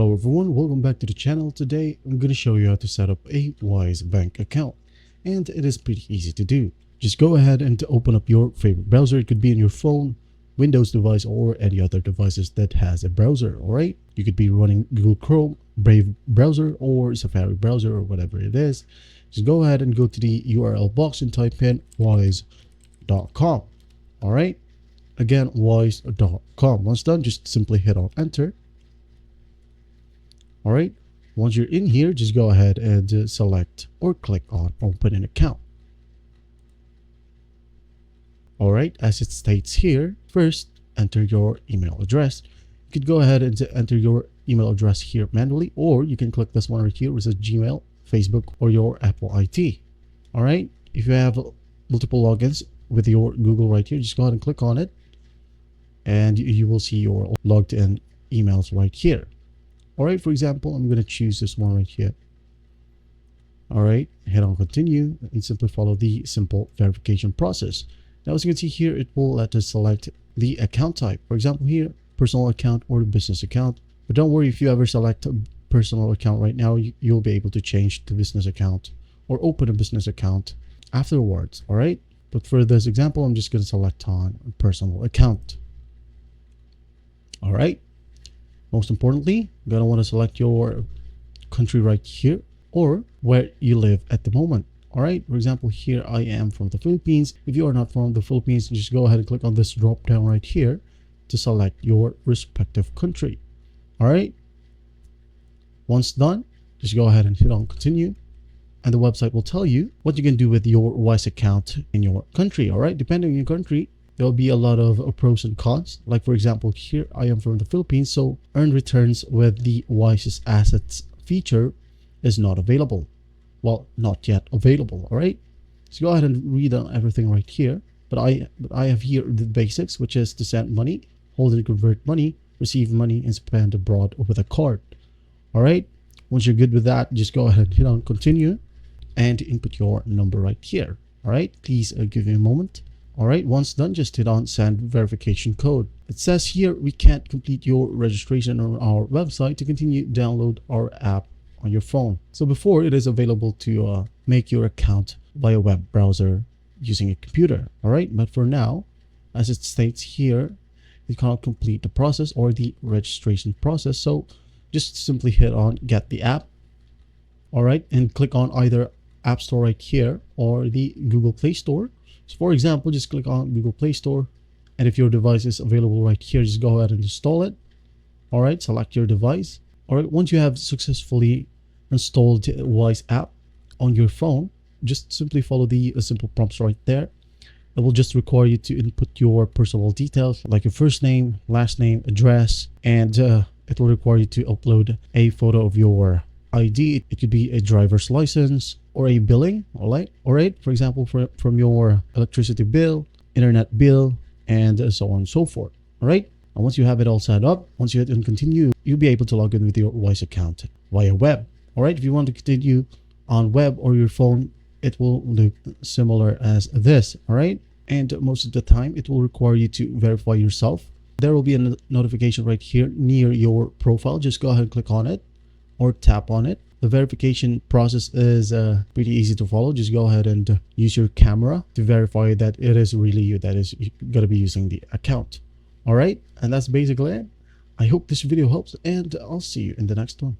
Hello everyone, welcome back to the channel. Today I'm going to show you how to set up a Wise bank account, and it is pretty easy to do. Just go ahead and open up your favorite browser. It could be on your phone, Windows device, or any other devices that has a browser. Alright, you could be running Google Chrome, Brave browser, or Safari browser, or whatever it is. Just go ahead and go to the URL box and type in wise.com. Alright, again, wise.com. Once done, just simply hit on enter. All right, once you're in here, just go ahead and select or click on open an account. All right, as it states here, first enter your email address. You could go ahead and enter your email address here manually, or you can click this one right here, which is Gmail, Facebook, or your Apple ID. All right, if you have multiple logins with your Google right here, just go ahead and click on it, and you will see your logged in emails right here. All right, for example, I'm going to choose this one right here. All right, hit on continue and simply follow the simple verification process. Now, as you can see here, it will let us select the account type. For example, here, personal account or business account. But don't worry, if you ever select a personal account right now, you'll be able to change to business account or open a business account afterwards. All right, but for this example, I'm just going to select on personal account. All right. Most importantly, you're going to want to select your country right here or where you live at the moment. All right. For example, here I am from the Philippines. If you are not from the Philippines, just go ahead and click on this drop down right here to select your respective country. All right. Once done, just go ahead and hit on continue. And the website will tell you what you can do with your Wise account in your country. All right. Depending on your country, there'll be a lot of pros and cons. Like, for example, here I am from the Philippines, so earned returns with the Wise's assets feature is not available. Well, not yet available. All right, so go ahead and read on everything right here. But I have here the basics, which is to send money, hold and convert money, receive money, and spend abroad with a card. All right, once you're good with that, just go ahead and hit on continue and input your number right here. All right, please give me a moment. All right, once done, just hit on send verification code. It says here we can't complete your registration on our website. To continue, download our app on your phone. So before, it is available to make your account via web browser using a computer. All right, but for now, as it states here, you cannot complete the process or the registration process. So just simply hit on get the app. All right, and click on either App Store right here or the Google Play Store. So for example, just click on Google Play Store, and if your device is available right here, just go ahead and install it. All right, select your device. All right, once you have successfully installed the Wise app on your phone, just simply follow the simple prompts right there. It will just require you to input your personal details like your first name, last name, address, and it will require you to upload a photo of your ID. It could be a driver's license or a billing. All right, for example, from your electricity bill, internet bill, and so on and so forth. All right, and once you have it all set up, once you hit and continue, you'll be able to log in with your Wise account via web. All right, if you want to continue on web or your phone, it will look similar as this. All right, and most of the time it will require you to verify yourself. There will be a notification right here near your profile. Just go ahead and click on it or tap on it. The verification process is pretty easy to follow. Just go ahead and use your camera to verify that it is really you that is going to be using the account. All right, and that's basically it. I hope this video helps, and I'll see you in the next one.